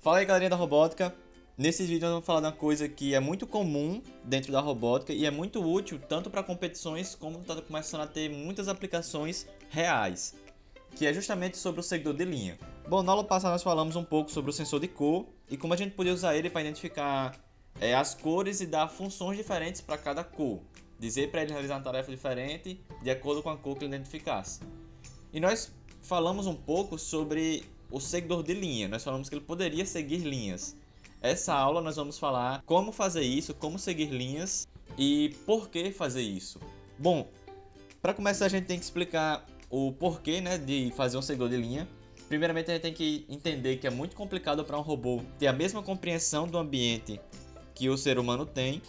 Fala aí, galerinha da robótica. Nesse vídeo nós vamos falar de uma coisa que é muito comum dentro da robótica e é muito útil tanto para competições como está começando a ter muitas aplicações reais, que é justamente sobre o seguidor de linha. Bom, na aula passada nós falamos um pouco sobre o sensor de cor e como a gente podia usar ele para identificar as cores e dar funções diferentes para cada cor. Dizer para ele realizar uma tarefa diferente de acordo com a cor que ele identificasse. E nós falamos um pouco sobre o seguidor de linha. Nós falamos que ele poderia seguir linhas. Essa aula nós vamos falar como fazer isso, como seguir linhas e por que fazer isso. Bom, para começar a gente tem que explicar o porquê, de fazer um seguidor de linha. Primeiramente a gente tem que entender que é muito complicado para um robô ter a mesma compreensão do ambiente que o ser humano tem.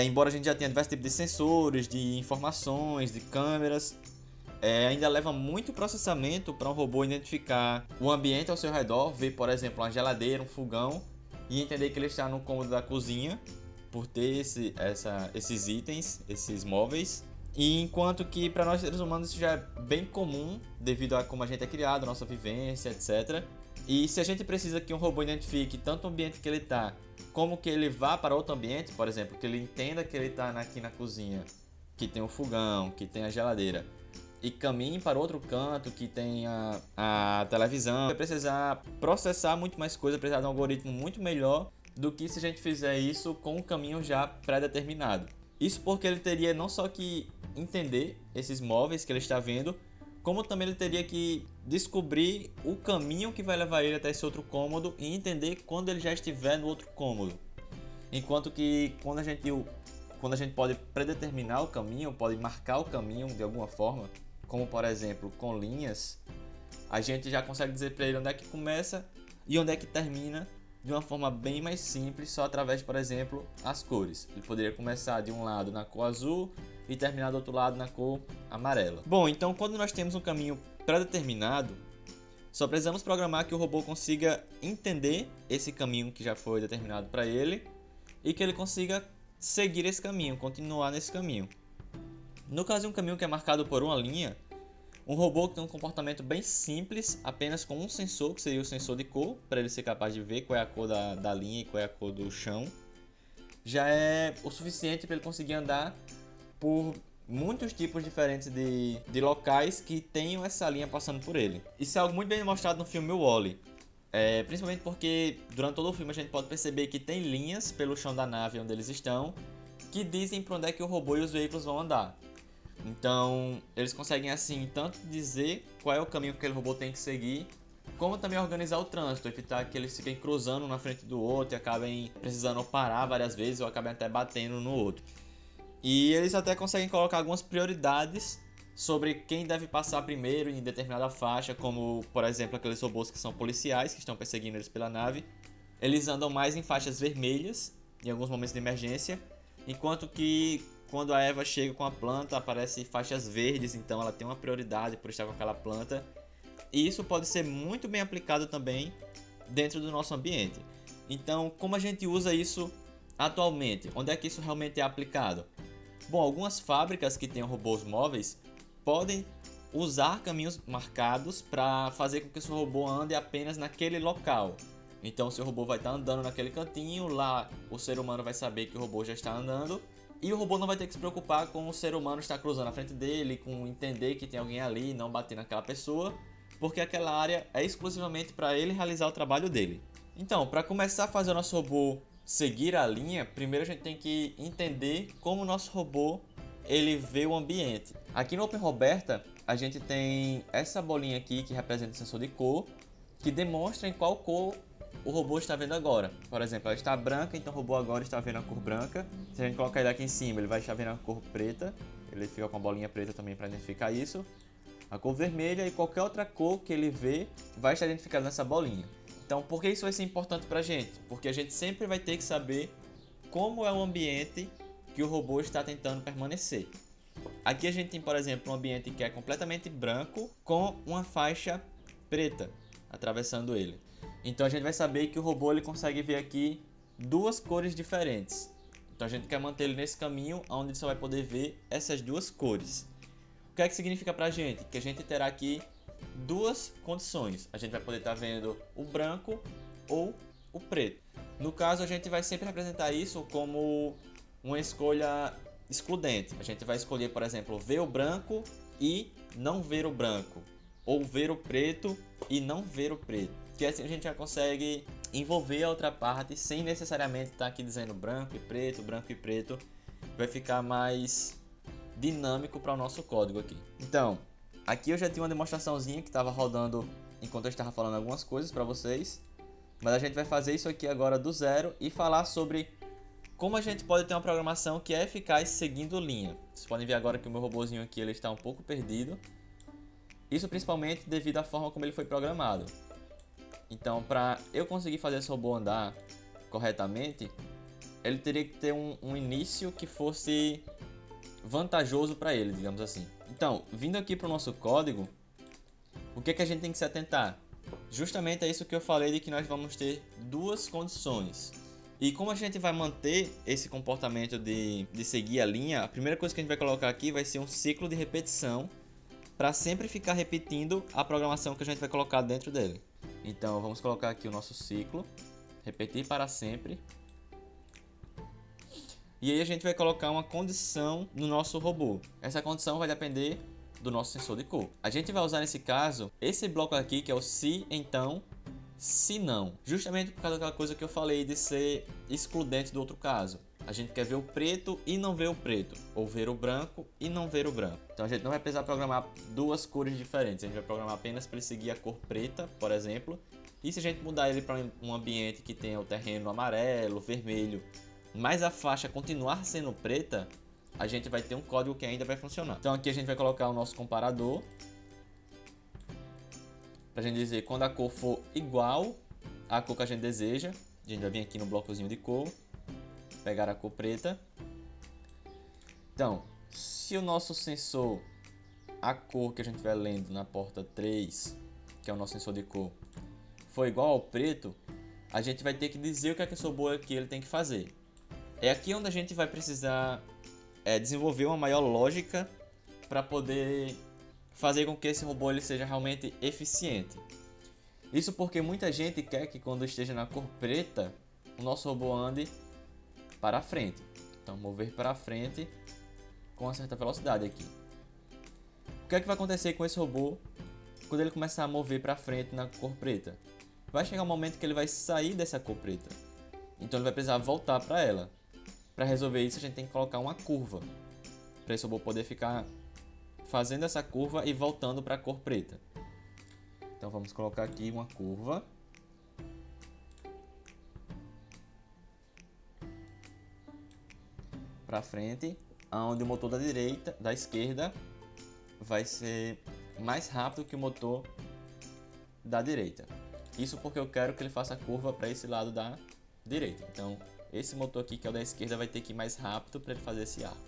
Embora a gente já tenha diversos tipos de sensores, de informações, de câmeras, ainda leva muito processamento para um robô identificar o ambiente ao seu redor, ver, por exemplo, uma geladeira, um fogão e entender que ele está no cômodo da cozinha por ter esses itens, esses móveis. E enquanto que para nós seres humanos isso já é bem comum devido a como a gente é criado, nossa vivência, etc. E se a gente precisa que um robô identifique tanto o ambiente que ele está, como que ele vá para outro ambiente, por exemplo, que ele entenda que ele está aqui na cozinha, que tem o fogão, que tem a geladeira, e caminhe para outro canto que tem a televisão, vai precisar processar muito mais coisa, precisar de um algoritmo muito melhor do que se a gente fizer isso com um caminho já pré-determinado. Isso porque ele teria não só que entender esses móveis que ele está vendo, como também ele teria que descobrir o caminho que vai levar ele até esse outro cômodo e entender quando ele já estiver no outro cômodo. Enquanto que quando a gente pode predeterminar o caminho, pode marcar o caminho de alguma forma, como por exemplo com linhas, a gente já consegue dizer para ele onde é que começa e onde é que termina de uma forma bem mais simples, só através, por exemplo, as cores. Ele poderia começar de um lado na cor azul e terminar do outro lado na cor amarela. Bom, então quando nós temos um caminho pré-determinado, só precisamos programar que o robô consiga entender esse caminho que já foi determinado para ele e que ele consiga seguir esse caminho, continuar nesse caminho. No caso de um caminho que é marcado por uma linha, um robô que tem um comportamento bem simples, apenas com um sensor, que seria o sensor de cor, para ele ser capaz de ver qual é a cor da linha e qual é a cor do chão, já é o suficiente para ele conseguir andar por muitos tipos diferentes de locais que tenham essa linha passando por ele. Isso é algo muito bem demonstrado no filme Wall-E. Principalmente porque durante todo o filme a gente pode perceber que tem linhas pelo chão da nave onde eles estão que dizem para onde é que o robô e os veículos vão andar. Então eles conseguem assim tanto dizer qual é o caminho que aquele robô tem que seguir, como também organizar o trânsito, evitar que eles fiquem cruzando na frente do outro e acabem precisando parar várias vezes ou acabem até batendo no outro. E eles até conseguem colocar algumas prioridades sobre quem deve passar primeiro em determinada faixa, como por exemplo aqueles robôs que são policiais que estão perseguindo eles pela nave. Eles andam mais em faixas vermelhas em alguns momentos de emergência, enquanto que quando a Eva chega com a planta aparecem faixas verdes, então ela tem uma prioridade por estar com aquela planta. E isso pode ser muito bem aplicado também dentro do nosso ambiente. Então, como a gente usa isso atualmente? Onde é que isso realmente é aplicado? Bom, algumas fábricas que tenham robôs móveis podem usar caminhos marcados para fazer com que o seu robô ande apenas naquele local. Então, se o robô vai estar andando naquele cantinho, lá o ser humano vai saber que o robô já está andando e o robô não vai ter que se preocupar com o ser humano estar cruzando a frente dele, com entender que tem alguém ali e não bater naquela pessoa, porque aquela área é exclusivamente para ele realizar o trabalho dele. Então, para começar a fazer o nosso robô seguir a linha, primeiro a gente tem que entender como o nosso robô ele vê o ambiente. Aqui no OpenRoberta a gente tem essa bolinha aqui que representa o sensor de cor, que demonstra em qual cor o robô está vendo agora. Por exemplo, ela está branca, então o robô agora está vendo a cor branca. Se a gente colocar ele aqui em cima, ele vai estar vendo a cor preta. Ele fica com a bolinha preta também para identificar isso. A cor vermelha e qualquer outra cor que ele vê vai estar identificada nessa bolinha. Então, por que isso vai ser importante para a gente? Porque a gente sempre vai ter que saber como é o ambiente que o robô está tentando permanecer. Aqui a gente tem, por exemplo, um ambiente que é completamente branco com uma faixa preta atravessando ele. Então a gente vai saber que o robô ele consegue ver aqui duas cores diferentes. Então a gente quer manter ele nesse caminho onde ele só vai poder ver essas duas cores. O que é que significa pra gente? Que a gente terá aqui duas condições. A gente vai poder estar vendo o branco ou o preto. No caso, a gente vai sempre representar isso como uma escolha excludente. A gente vai escolher, por exemplo, ver o branco e não ver o branco, ou ver o preto e não ver o preto. Que assim a gente já consegue envolver a outra parte sem necessariamente estar aqui dizendo branco e preto, branco e preto. Vai ficar mais dinâmico para o nosso código aqui. Então, aqui eu já tinha uma demonstraçãozinha que estava rodando enquanto eu estava falando algumas coisas para vocês. Mas a gente vai fazer isso aqui agora do zero e falar sobre como a gente pode ter uma programação que é eficaz seguindo linha. Vocês podem ver agora que o meu robozinho aqui ele está um pouco perdido. Isso principalmente devido à forma como ele foi programado. Então, para eu conseguir fazer esse robô andar corretamente, ele teria que ter um início que fosse vantajoso para ele, digamos assim. Então, vindo aqui para o nosso código, o que é que a gente tem que se atentar? Justamente é isso que eu falei de que nós vamos ter duas condições. E como a gente vai manter esse comportamento de seguir a linha, a primeira coisa que a gente vai colocar aqui vai ser um ciclo de repetição para sempre ficar repetindo a programação que a gente vai colocar dentro dele. Então vamos colocar aqui o nosso ciclo, repetir para sempre. E aí a gente vai colocar uma condição no nosso robô. Essa condição vai depender do nosso sensor de cor. A gente vai usar nesse caso esse bloco aqui que é o se, então, se não. Justamente por causa daquela coisa que eu falei de ser excludente do outro caso. A gente quer ver o preto e não ver o preto. Ou ver o branco e não ver o branco. Então a gente não vai precisar programar duas cores diferentes. A gente vai programar apenas para ele seguir a cor preta, por exemplo. E se a gente mudar ele para um ambiente que tenha o terreno amarelo, vermelho, mas a faixa continuar sendo preta, a gente vai ter um código que ainda vai funcionar. Então aqui a gente vai colocar o nosso comparador. Pra gente dizer quando a cor for igual à cor que a gente deseja. A gente vai vir aqui no blocozinho de cor, pegar a cor preta. Então, se o nosso sensor, a cor que a gente estiver lendo na porta 3, que é o nosso sensor de cor, for igual ao preto, a gente vai ter que dizer o que é que esse robô aqui ele tem que fazer. É aqui onde a gente vai precisar desenvolver uma maior lógica para poder fazer com que esse robô ele seja realmente eficiente. Isso porque muita gente quer que quando esteja na cor preta, o nosso robô ande para frente. Então, mover para frente com uma certa velocidade aqui. O que é que vai acontecer com esse robô quando ele começar a mover para frente na cor preta? Vai chegar um momento que ele vai sair dessa cor preta. Então, ele vai precisar voltar para ela. Para resolver isso, a gente tem que colocar uma curva para esse robô poder ficar fazendo essa curva e voltando para a cor preta. Então vamos colocar aqui uma curva. Para frente, onde o motor da esquerda vai ser mais rápido que o motor da direita. Isso porque eu quero que ele faça a curva para esse lado da direita. Então esse motor aqui, que é o da esquerda, vai ter que ir mais rápido para ele fazer esse arco.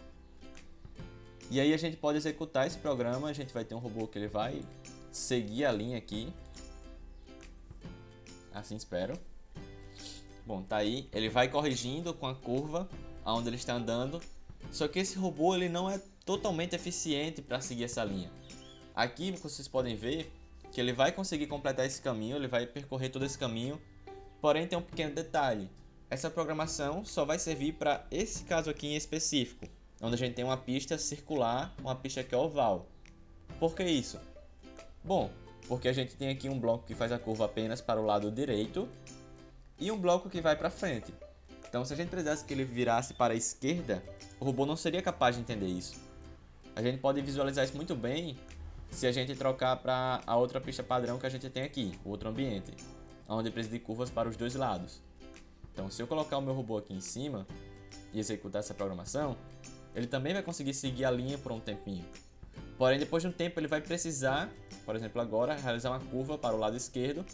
E aí a gente pode executar esse programa, a gente vai ter um robô que ele vai seguir a linha aqui. Assim espero. Bom, tá aí. Ele vai corrigindo com a curva aonde ele está andando. Só que esse robô ele não é totalmente eficiente para seguir essa linha. Aqui vocês podem ver que ele vai conseguir completar esse caminho, ele vai percorrer todo esse caminho. Porém tem um pequeno detalhe. Essa programação só vai servir para esse caso aqui em específico, onde a gente tem uma pista circular, uma pista que é oval. Por que isso? Bom, porque a gente tem aqui um bloco que faz a curva apenas para o lado direito e um bloco que vai para frente. Então, se a gente precisasse que ele virasse para a esquerda, o robô não seria capaz de entender isso. A gente pode visualizar isso muito bem se a gente trocar para a outra pista padrão que a gente tem aqui, o outro ambiente, onde precisa de curvas para os dois lados. Então, se eu colocar o meu robô aqui em cima e executar essa programação, ele também vai conseguir seguir a linha por um tempinho. Porém, depois de um tempo, ele vai precisar, por exemplo agora, realizar uma curva para o lado esquerdo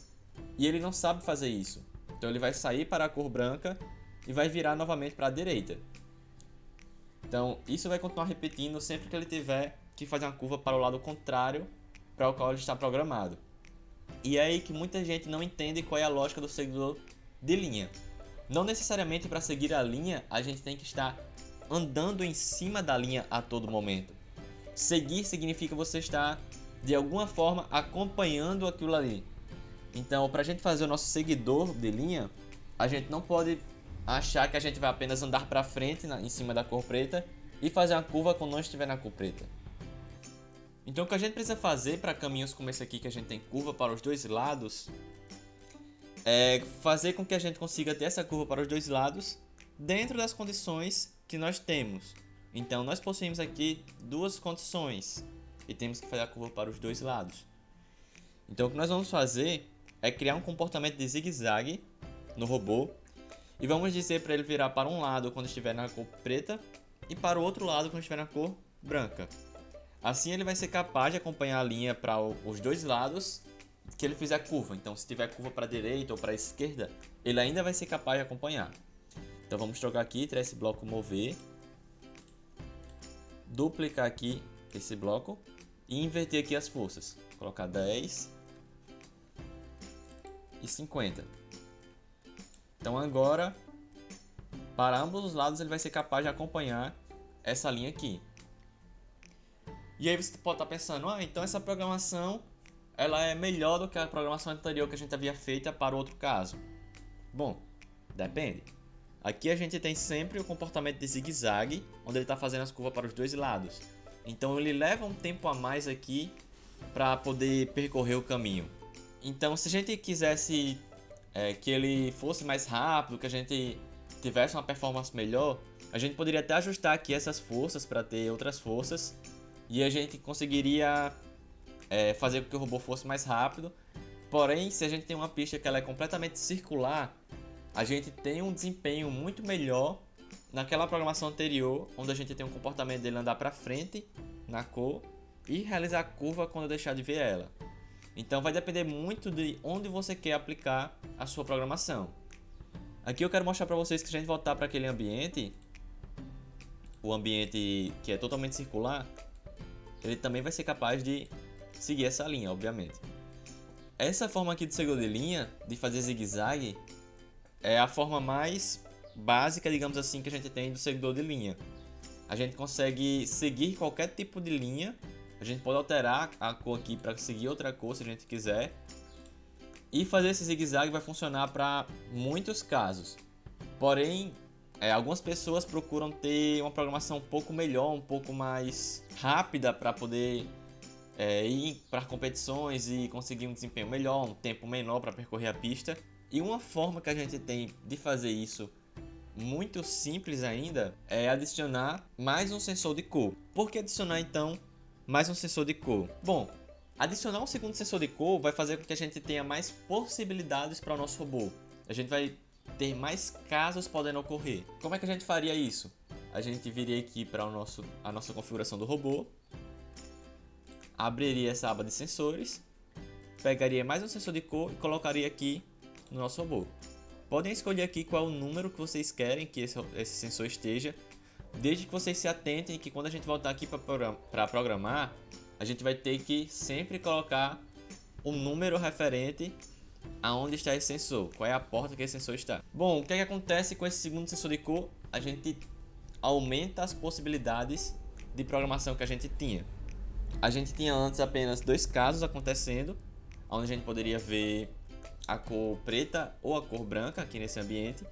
e ele não sabe fazer isso. Então, ele vai sair para a cor branca e vai virar novamente para a direita. Então, isso vai continuar repetindo sempre que ele tiver que fazer uma curva para o lado contrário para o qual ele está programado. E é aí que muita gente não entende qual é a lógica do seguidor de linha. Não necessariamente para seguir a linha a gente tem que estar andando em cima da linha a todo momento. Seguir significa você estar de alguma forma acompanhando aquilo ali. Então, para a gente fazer o nosso seguidor de linha, a gente não pode achar que a gente vai apenas andar para frente em cima da cor preta e fazer uma curva quando não estiver na cor preta. Então o que a gente precisa fazer para caminhos como esse aqui, que a gente tem curva para os dois lados, é fazer com que a gente consiga ter essa curva para os dois lados dentro das condições que nós temos. Então nós possuímos aqui duas condições e temos que fazer a curva para os dois lados. Então o que nós vamos fazer é criar um comportamento de zigue-zague no robô e vamos dizer para ele virar para um lado quando estiver na cor preta e para o outro lado quando estiver na cor branca. Assim ele vai ser capaz de acompanhar a linha para os dois lados que ele fizer a curva. Então se tiver curva para a direita ou para a esquerda, ele ainda vai ser capaz de acompanhar. Então vamos trocar aqui, tirar esse bloco mover, duplicar aqui esse bloco e inverter aqui as forças. Colocar 10 e 50. Então agora, para ambos os lados, ele vai ser capaz de acompanhar essa linha aqui. E aí você pode estar pensando, então essa programação ela é melhor do que a programação anterior que a gente havia feita para o outro caso. Bom, depende. Aqui a gente tem sempre o comportamento de zigue-zague, onde ele está fazendo as curvas para os dois lados. Então ele leva um tempo a mais aqui para poder percorrer o caminho. Então se a gente quisesse que ele fosse mais rápido, que a gente tivesse uma performance melhor, a gente poderia até ajustar aqui essas forças para ter outras forças e a gente conseguiria fazer com que o robô fosse mais rápido. Porém, se a gente tem uma pista que ela é completamente circular, a gente tem um desempenho muito melhor naquela programação anterior, onde a gente tem um comportamento dele andar para frente na cor e realizar a curva quando eu deixar de ver ela. Então vai depender muito de onde você quer aplicar a sua programação. Aqui eu quero mostrar para vocês que se a gente voltar para aquele ambiente, o ambiente que é totalmente circular, ele também vai ser capaz de seguir essa linha, obviamente. Essa forma aqui de seguidor de linha, de fazer zigue-zague, é a forma mais básica, digamos assim, que a gente tem do seguidor de linha. A gente consegue seguir qualquer tipo de linha, a gente pode alterar a cor aqui para seguir outra cor se a gente quiser. E fazer esse zigue-zague vai funcionar para muitos casos. Porém, algumas pessoas procuram ter uma programação um pouco melhor, um pouco mais rápida para poder ir para competições e conseguir um desempenho melhor, um tempo menor para percorrer a pista. E uma forma que a gente tem de fazer isso muito simples ainda é adicionar mais um sensor de cor. Por que adicionar então mais um sensor de cor? Bom, adicionar um segundo sensor de cor vai fazer com que a gente tenha mais possibilidades para o nosso robô. A gente vai ter mais casos podendo ocorrer. Como é que a gente faria isso? A gente viria aqui para a nossa configuração do robô, abriria essa aba de sensores, pegaria mais um sensor de cor e colocaria aqui no nosso robô. Podem escolher aqui qual o número que vocês querem que esse sensor esteja, desde que vocês se atentem que quando a gente voltar aqui para programar, a gente vai ter que sempre colocar um número referente aonde está esse sensor, qual é a porta que esse sensor está. Bom, o que acontece com esse segundo sensor de cor? A gente aumenta as possibilidades de programação que a gente tinha. A gente tinha antes apenas dois casos acontecendo, onde a gente poderia ver a cor preta ou a cor branca aqui nesse ambiente.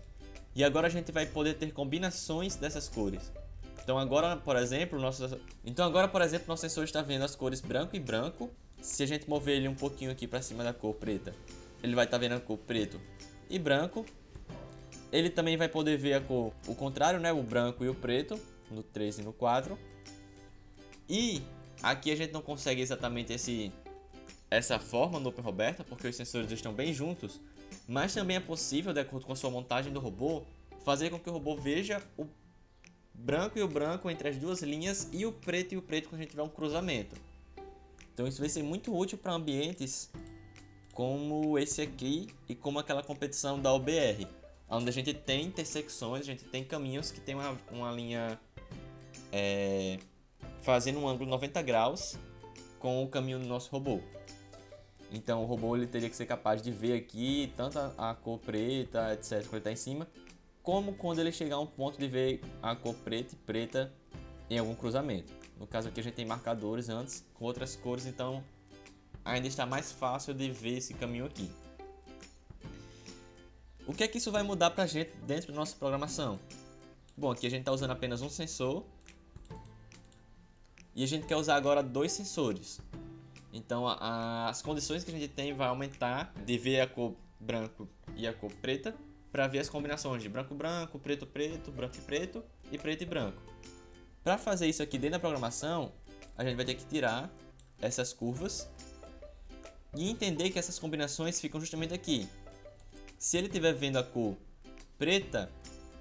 E agora a gente vai poder ter combinações dessas cores. Então agora, por exemplo, nosso sensor está vendo as cores branco e branco. Se a gente mover ele um pouquinho aqui para cima da cor preta, ele vai estar vendo a cor preto e branco. Ele também vai poder ver a cor, o contrário, né? O branco e o preto, no 3 e no 4. E aqui a gente não consegue exatamente essa forma no OpenRoberta, porque os sensores estão bem juntos. Mas também é possível, de acordo com a sua montagem do robô, fazer com que o robô veja o branco e o branco entre as duas linhas e o preto quando a gente tiver um cruzamento. Então isso vai ser muito útil para ambientes como esse aqui e como aquela competição da OBR, onde a gente tem intersecções, a gente tem caminhos que tem uma linha fazendo um ângulo 90 graus com o caminho do nosso robô. Então o robô ele teria que ser capaz de ver aqui tanto a cor preta, etc, quando ele está em cima, como quando ele chegar a um ponto de ver a cor preta e preta em algum cruzamento. No caso aqui a gente tem marcadores antes com outras cores, então ainda está mais fácil de ver esse caminho aqui. O que é que isso vai mudar pra gente dentro da nossa programação? Bom, aqui a gente está usando apenas um sensor e a gente quer usar agora dois sensores. Então as condições que a gente tem vai aumentar de ver a cor branco e a cor preta para ver as combinações de branco branco, preto preto, branco e preto e branco. Para fazer isso aqui dentro da programação, a gente vai ter que tirar essas curvas e entender que essas combinações ficam justamente aqui. Se ele estiver vendo a cor preta,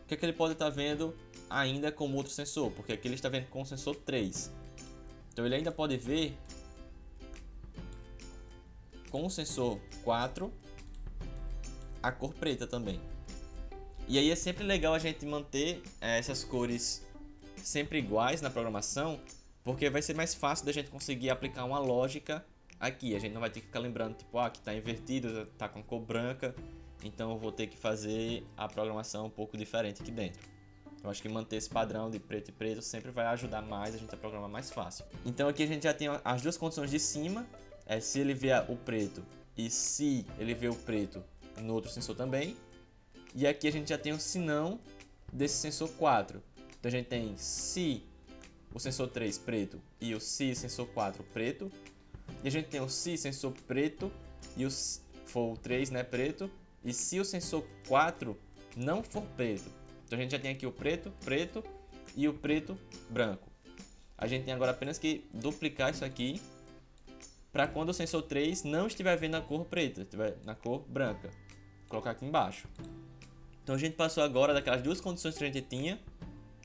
o que é que ele pode estar vendo ainda como outro sensor? Porque aqui ele está vendo com o sensor 3. Então ele ainda pode ver com o sensor 4 a cor preta também. E aí é sempre legal a gente manter essas cores sempre iguais na programação, porque vai ser mais fácil da gente conseguir aplicar uma lógica aqui. A gente não vai ter que ficar lembrando, tipo, que está invertido, está com cor branca, então eu vou ter que fazer a programação um pouco diferente aqui dentro. Eu acho que manter esse padrão de preto e preto sempre vai ajudar mais a gente a programar mais fácil. Então aqui a gente já tem as duas condições de cima, se ele vê o preto e se ele vê o preto no outro sensor também. E aqui a gente já tem o senão desse sensor 4. Então a gente tem se o sensor 3 preto e o se sensor 4 preto. E a gente tem o se sensor preto e o for o 3, né, preto. E se o sensor 4 não for preto. Então a gente já tem aqui o preto, preto e o preto branco. A gente tem agora apenas que duplicar isso aqui para quando o sensor 3 não estiver vendo a cor preta, estiver na cor branca. Vou colocar aqui embaixo. Então a gente passou agora daquelas duas condições que a gente tinha,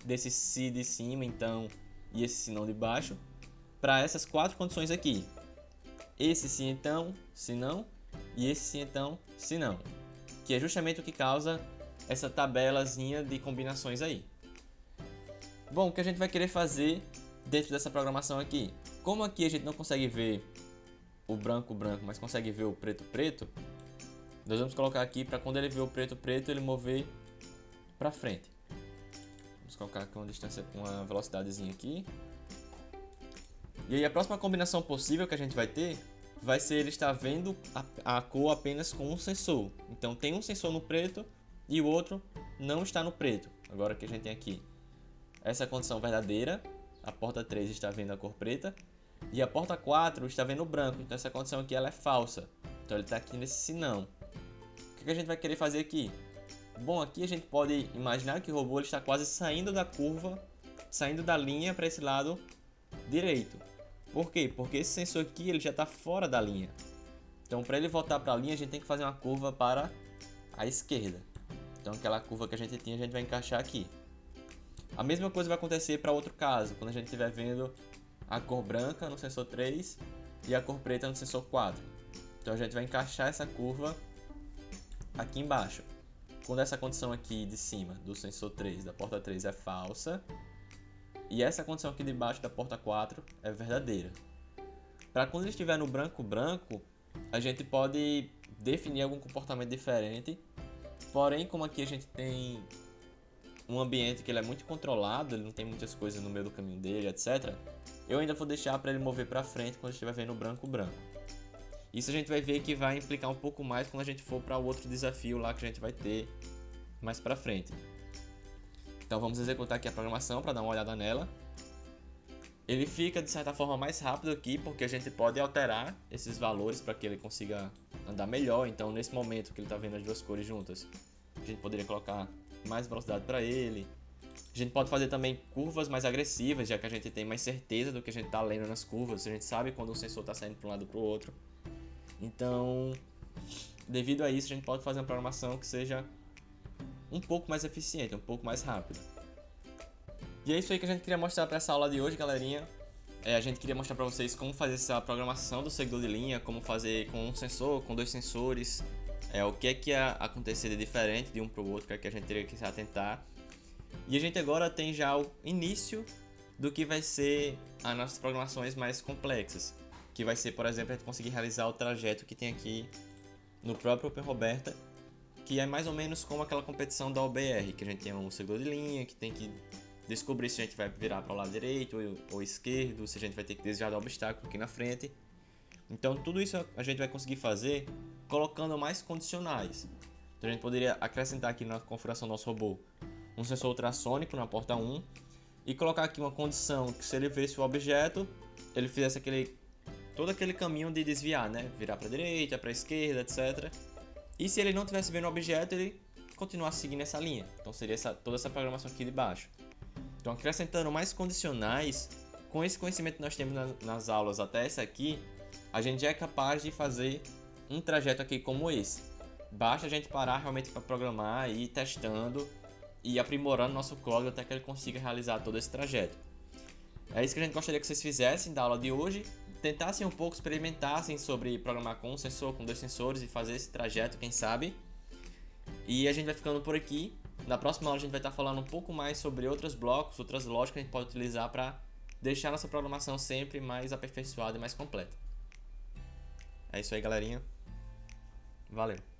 desse se de cima então e esse se não de baixo, para essas quatro condições aqui. Esse se então, se não, e esse se então, se não. Que é justamente o que causa essa tabelazinha de combinações aí. Bom, o que a gente vai querer fazer dentro dessa programação aqui? Como aqui a gente não consegue ver o branco branco, mas consegue ver o preto preto, nós vamos colocar aqui para quando ele ver o preto preto, ele mover para frente. Vamos colocar aqui uma distância com uma velocidadezinha aqui. E aí a próxima combinação possível que a gente vai ter vai ser ele estar vendo a cor apenas com um sensor. Então tem um sensor no preto e o outro não está no preto. Agora que a gente tem aqui essa condição verdadeira, a porta 3 está vendo a cor preta e a porta 4 está vendo o branco. Então essa condição aqui ela é falsa. Então ele está aqui nesse sinão. O que a gente vai querer fazer aqui? Bom, aqui a gente pode imaginar que o robô ele está quase saindo da curva, saindo da linha para esse lado direito. Por quê? Porque esse sensor aqui ele já está fora da linha. Então para ele voltar para a linha a gente tem que fazer uma curva para a esquerda. Então aquela curva que a gente tinha a gente vai encaixar aqui. A mesma coisa vai acontecer para outro caso, quando a gente estiver vendo a cor branca no sensor 3 e a cor preta no sensor 4. Então a gente vai encaixar essa curva aqui embaixo. Quando essa condição aqui de cima do sensor 3, da porta 3 é falsa e essa condição aqui de baixo da porta 4 é verdadeira. Para quando ele estiver no branco branco, a gente pode definir algum comportamento diferente. Porém, como aqui a gente tem um ambiente que ele é muito controlado, ele não tem muitas coisas no meio do caminho dele, etc. Eu ainda vou deixar para ele mover para frente quando estiver vendo o branco branco. Isso a gente vai ver que vai implicar um pouco mais quando a gente for para o outro desafio lá que a gente vai ter mais para frente. Então vamos executar aqui a programação para dar uma olhada nela. Ele fica de certa forma mais rápido aqui porque a gente pode alterar esses valores para que ele consiga andar melhor. Então nesse momento que ele está vendo as duas cores juntas, a gente poderia colocar mais velocidade para ele. A gente pode fazer também curvas mais agressivas, já que a gente tem mais certeza do que a gente está lendo nas curvas. A gente sabe quando o sensor está saindo para um lado ou para o outro. Então, devido a isso, a gente pode fazer uma programação que seja um pouco mais eficiente, um pouco mais rápida. E é isso aí que a gente queria mostrar para essa aula de hoje, galerinha. A gente queria mostrar para vocês como fazer essa programação do seguidor de linha, como fazer com um sensor, com dois sensores, o que é que ia acontecer de diferente de um para o outro, o que é que a gente teria que se atentar. E a gente agora tem já o início do que vai ser as nossas programações mais complexas. Que vai ser, por exemplo, a gente conseguir realizar o trajeto que tem aqui no próprio OpenRoberta, que é mais ou menos como aquela competição da OBR, que a gente tem um seguidor de linha, que tem que descobrir se a gente vai virar para o lado direito ou esquerdo, se a gente vai ter que desviar do obstáculo aqui na frente. Então tudo isso a gente vai conseguir fazer colocando mais condicionais. Então a gente poderia acrescentar aqui na configuração do nosso robô um sensor ultrassônico na porta 1 e colocar aqui uma condição que se ele visse o objeto, ele fizesse todo aquele caminho de desviar, né? Virar para a direita, para a esquerda, etc. E se ele não estivesse vendo o objeto, ele continuasse seguindo essa linha. Então seria toda essa programação aqui de baixo. Então acrescentando mais condicionais, com esse conhecimento que nós temos nas aulas até essa aqui, a gente já é capaz de fazer um trajeto aqui como esse. Basta a gente parar realmente para programar e ir testando e aprimorando nosso código até que ele consiga realizar todo esse trajeto. É isso que a gente gostaria que vocês fizessem da aula de hoje. Tentassem um pouco, experimentassem sobre programar com um sensor, com 2 sensores e fazer esse trajeto, quem sabe. E a gente vai ficando por aqui. Na próxima aula a gente vai estar falando um pouco mais sobre outros blocos, outras lógicas que a gente pode utilizar para deixar nossa programação sempre mais aperfeiçoada e mais completa. É isso aí, galerinha. Valeu!